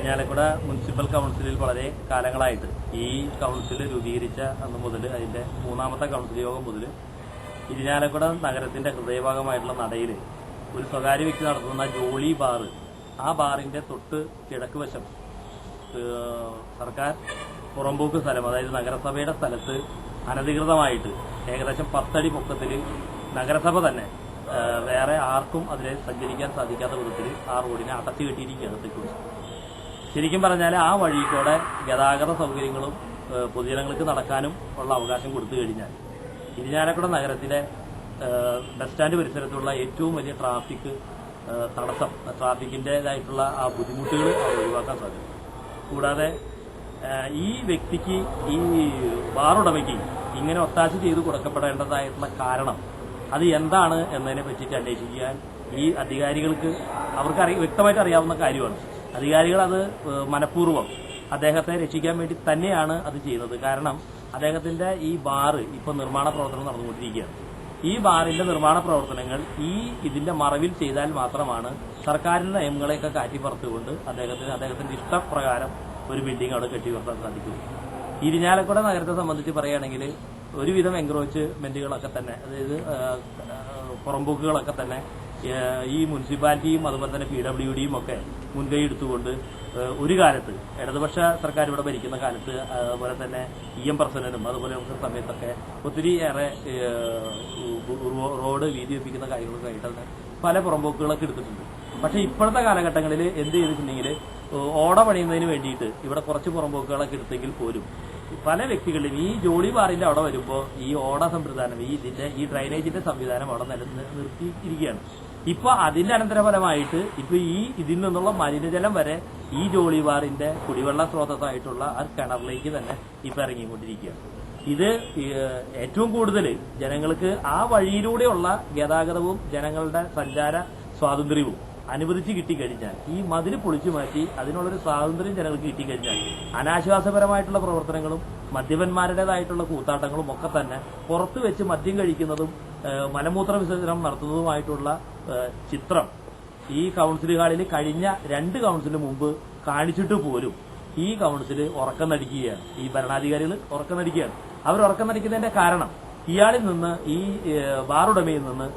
Irinjalakuda municipal കൗൺസിലിൽ വളരെ കാലങ്ങളായിട്ട് ഈ കൗൺസിൽ രൂപീകരിച്ച അന്ന് മുതൽ അതിന്റെ മൂന്നാമത്തെ കൗൺസിൽ യോഗം മുതൽ ഇരിഞ്ഞാലക്കുട നഗരത്തിന്റെ ഹൃദയഭാഗമായിട്ടുള്ള നടയിൽ ഒരു സ്വകാര്യ വ്യക്തി നടത്തുന്ന ജോളി ബാർ, ആ ബാറിന്റെ തൊട്ട് കിഴക്ക് വശം സർക്കാർ പുറമ്പോക്ക് സ്ഥലം, അതായത് നഗരസഭയുടെ സ്ഥലത്ത് അനധികൃതമായിട്ട് ഏകദേശം 10 അടി പൊക്കത്തിൽ നഗരസഭ തന്നെ വേറെ ആർക്കും അതിലെ സഞ്ചരിക്കാൻ സാധിക്കാത്ത വിധത്തിൽ ആ റോഡിനെ അടച്ചു കെട്ടിയിരിക്കുകയാണ് തെക്ക് വശം. ശരിക്കും പറഞ്ഞാൽ ആ വഴിക്കൂടെ ഗതാഗത സൗകര്യങ്ങളും പൊതുജനങ്ങൾക്ക് നടക്കാനും ഉള്ള അവകാശം കൊടുത്തു കഴിഞ്ഞാൽ ഇരിഞ്ഞാലക്കുട നഗരത്തിലെ ബസ് സ്റ്റാൻഡ് പരിസരത്തുള്ള ഏറ്റവും വലിയ ട്രാഫിക് തടസ്സം, ട്രാഫിക്കിൻ്റെതായിട്ടുള്ള ആ ബുദ്ധിമുട്ടുകൾ ഒഴിവാക്കാൻ സാധിക്കും. കൂടാതെ ഈ വ്യക്തിക്ക്, ഈ ബാറുടമയ്ക്ക് ഇങ്ങനെ ഒത്താശ ചെയ്തു കൊടുക്കപ്പെടേണ്ടതായിട്ടുള്ള കാരണം അത് എന്താണ് എന്നതിനെ പറ്റിയിട്ട് അന്വേഷിക്കാൻ ഈ അധികാരികൾക്ക് അവർക്ക് വ്യക്തമായിട്ട് അറിയാവുന്ന കാര്യമാണ്. അധികാരികൾ അത് മനഃപൂർവ്വം അദ്ദേഹത്തെ രക്ഷിക്കാൻ വേണ്ടി തന്നെയാണ് അത് ചെയ്യുന്നത്. കാരണം അദ്ദേഹത്തിന്റെ ഈ ബാറ് ഇപ്പൊ നിർമ്മാണ പ്രവർത്തനം നടന്നുകൊണ്ടിരിക്കുകയാണ്. ഈ ബാറിന്റെ നിർമ്മാണ പ്രവർത്തനങ്ങൾ ഇതിന്റെ മറവിൽ ചെയ്താൽ മാത്രമാണ് സർക്കാരിന്റെ നിയമങ്ങളെയൊക്കെ കാറ്റിപ്പറത്തുകൊണ്ട് അദ്ദേഹത്തിന്റെ ഇഷ്ടപ്രകാരം ഒരു ബിൽഡിംഗ് അവിടെ കെട്ടിവർത്താൻ സാധിക്കും. ഇരിഞ്ഞാലക്കുട നഗരത്തെ സംബന്ധിച്ച് പറയുകയാണെങ്കിൽ ഒരുവിധം എൻക്രോച്ച്മെന്റുകളൊക്കെ തന്നെ, അതായത് പുറമ്പോക്കുകളൊക്കെ തന്നെ ഈ മുനിസിപ്പാലിറ്റിയും അതുപോലെ തന്നെ PWDയും ഒക്കെ മുൻകൈ എടുത്തുകൊണ്ട് ഒരു കാലത്ത് ഇടതുപക്ഷ സർക്കാർ ഇവിടെ ഭരിക്കുന്ന കാലത്ത്, അതുപോലെ തന്നെ EM പ്രസിഡന്റും അതുപോലെ സമയത്തൊക്കെ ഒത്തിരി ഏറെ റോഡ് വീതി വെപ്പിക്കുന്ന കാര്യങ്ങളൊക്കെ ആയിട്ട് തന്നെ പല പുറമ്പോക്കുകളൊക്കെ എടുത്തിട്ടുണ്ട്. പക്ഷെ ഇപ്പോഴത്തെ കാലഘട്ടങ്ങളിൽ എന്ത് ചെയ്തിട്ടുണ്ടെങ്കിൽ ഓട പണിയുന്നതിന് വേണ്ടിയിട്ട് ഇവിടെ കുറച്ച് പുറമ്പോക്കുകളൊക്കെ എടുത്തെങ്കിൽ പോലും പല വ്യക്തികളിലും ഈ ജോളി ബാറിന്റെ അവിടെ വരുമ്പോൾ ഈ ഓട സംവിധാനം, ഈ ഡ്രൈനേജിന്റെ സംവിധാനം അവിടെ നിർത്തിയിരിക്കുകയാണ്. ഇപ്പൊ അതിന്റെ അനന്തരഫലമായിട്ട് ഇപ്പൊ ഇതിൽ നിന്നുള്ള മലിനജലം വരെ ഈ ജോളി ബാറിന്റെ കുടിവെള്ള സ്രോതസ്സായിട്ടുള്ള ആ കിണറിലേക്ക് തന്നെ ഇപ്പൊ ഇറങ്ങിക്കൊണ്ടിരിക്കുകയാണ്. ഇത് ഏറ്റവും കൂടുതൽ ജനങ്ങൾക്ക് ആ വഴിയിലൂടെയുള്ള ഗതാഗതവും ജനങ്ങളുടെ സഞ്ചാര സ്വാതന്ത്ര്യവും അനുവദിച്ച് കിട്ടിക്കഴിഞ്ഞാൽ, ഈ മതിൽ പൊളിച്ചു മാറ്റി അതിനുള്ളൊരു സ്വാതന്ത്ര്യം ജനങ്ങൾക്ക് കിട്ടിക്കഴിഞ്ഞാൽ അനാശ്വാസപരമായിട്ടുള്ള പ്രവർത്തനങ്ങളും മദ്യപന്മാരുടേതായിട്ടുള്ള കൂത്താട്ടങ്ങളും ഒക്കെ തന്നെ പുറത്തു വെച്ച് മദ്യം കഴിക്കുന്നതും മലമൂത്ര വിസർജനം നടത്തുന്നതുമായിട്ടുള്ള ചിത്രം ഈ കൌൺസിൽ ഹാളിൽ കഴിഞ്ഞ 2 കൌൺസിലിന് മുമ്പ് കാണിച്ചിട്ട് പോലും ഈ കൌൺസിൽ ഉറക്കം നടിക്കുകയാണ്. ഈ ഭരണാധികാരികൾ ഉറക്കം നടിക്കുകയാണ്. അവർ ഉറക്കം നടിക്കുന്നതിന്റെ കാരണം ഇയാളിൽ നിന്ന്, ഈ ബാറുടമയിൽ നിന്ന്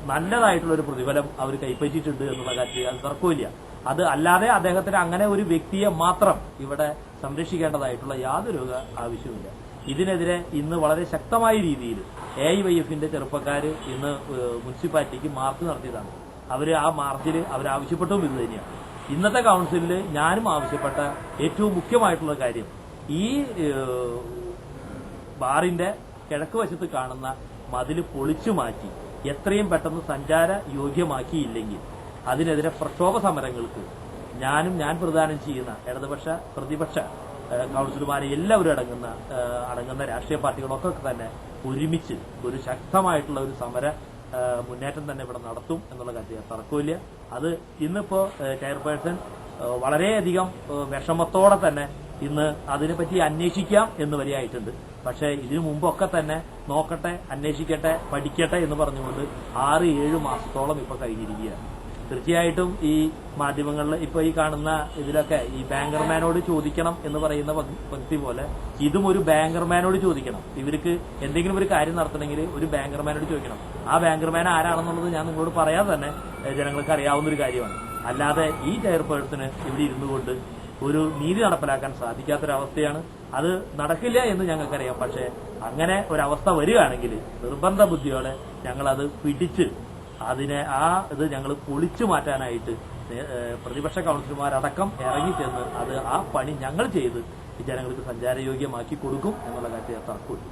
നല്ലതായിട്ടുള്ള ഒരു പ്രതിഫലം അവർ കൈപ്പറ്റിയിട്ടുണ്ട് എന്നുള്ള കാര്യത്തിൽ അത് തർക്കമില്ല. അത് അല്ലാതെ അദ്ദേഹത്തിന് അങ്ങനെ ഒരു വ്യക്തിയെ മാത്രം ഇവിടെ സംരക്ഷിക്കേണ്ടതായിട്ടുള്ള യാതൊരു ആവശ്യമില്ല. ഇതിനെതിരെ ഇന്ന് വളരെ ശക്തമായ രീതിയിൽ AIYFന്റെ ചെറുപ്പക്കാർ ഇന്ന് മുനിസിപ്പാലിറ്റിക്ക് മാർച്ച് നടത്തിയതാണ്. ആ മാർച്ചിൽ അവരാവശ്യപ്പെട്ടതും ഇത് തന്നെയാണ്. ഇന്നത്തെ കൌൺസിലിൽ ഞാനും ആവശ്യപ്പെട്ട ഏറ്റവും മുഖ്യമായിട്ടുള്ള കാര്യം, ഈ ബാറിന്റെ കിഴക്ക് വശത്ത് കാണുന്ന മതിൽ പൊളിച്ചു മാറ്റി എത്രയും പെട്ടെന്ന് സഞ്ചാര യോഗ്യമാക്കിയില്ലെങ്കിൽ അതിനെതിരെ പ്രക്ഷോഭ സമരങ്ങൾക്ക് ഞാൻ പ്രദാനം ചെയ്യുന്ന ഇടതുപക്ഷ പ്രതിപക്ഷ കൌൺസിലർമാരെ എല്ലാവരും അടങ്ങുന്ന രാഷ്ട്രീയ പാർട്ടികളൊക്കെ തന്നെ ഒരുമിച്ച് ഒരു ശക്തമായിട്ടുള്ള ഒരു സമര മുന്നേറ്റം തന്നെ ഇവിടെ നടത്തും എന്നുള്ള കാര്യത്തിൽ തർക്കമില്ല. അത് ഇന്നിപ്പോ ചെയർപേഴ്സൺ വളരെയധികം വിഷമത്തോടെ തന്നെ ഇന്ന് അതിനെപ്പറ്റി അന്വേഷിക്കാം എന്ന് വരെയായിട്ടുണ്ട്. പക്ഷേ ഇതിനു മുമ്പൊക്കെ തന്നെ നോക്കട്ടെ, അന്വേഷിക്കട്ടെ, പഠിക്കട്ടെ എന്ന് പറഞ്ഞുകൊണ്ട് 6-7 മാസത്തോളം ഇപ്പൊ കഴിഞ്ഞിരിക്കുകയാണ്. തീർച്ചയായിട്ടും ഈ മാധ്യമങ്ങളിൽ ഇപ്പൊ ഈ കാണുന്ന ഇതിലൊക്കെ ഈ ബാങ്കർമാനോട് ചോദിക്കണം എന്ന് പറയുന്ന പങ്ക്തി പോലെ ഇതും ഒരു ബാങ്കർമാനോട് ചോദിക്കണം. ഇവർക്ക് എന്തെങ്കിലും ഒരു കാര്യം നടത്തണമെങ്കിൽ ഒരു ബാങ്കർമാനോട് ചോദിക്കണം. ആ ബാങ്കർമാൻ ആരാണെന്നുള്ളത് ഞാൻ നിങ്ങളോട് പറയാതെ തന്നെ ജനങ്ങൾക്ക് അറിയാവുന്ന ഒരു കാര്യമാണ്. അല്ലാതെ ഈ ചെയർപേഴ്സണ് ഇവിടെ ഇരുന്നു കൊണ്ട് ഒരു നീതി നടപ്പിലാക്കാൻ സാധിക്കാത്തൊരവസ്ഥയാണ്. അത് നടക്കില്ല എന്ന് ഞങ്ങൾക്കറിയാം. പക്ഷെ അങ്ങനെ ഒരവസ്ഥ വരികയാണെങ്കിൽ നിർബന്ധ ബുദ്ധിയോടെ ഞങ്ങളത് പിടിച്ച് ഇത് ഞങ്ങൾ പൊളിച്ചു മാറ്റാനായിട്ട് പ്രതിപക്ഷ കൌൺസിലർമാരടക്കം ഇറങ്ങിച്ചെന്ന് ആ പണി ഞങ്ങൾ ചെയ്ത് ജനങ്ങൾക്ക് സഞ്ചാരയോഗ്യമാക്കി കൊടുക്കും എന്നുള്ള കാര്യത്തിൽ തർക്കമില്ല.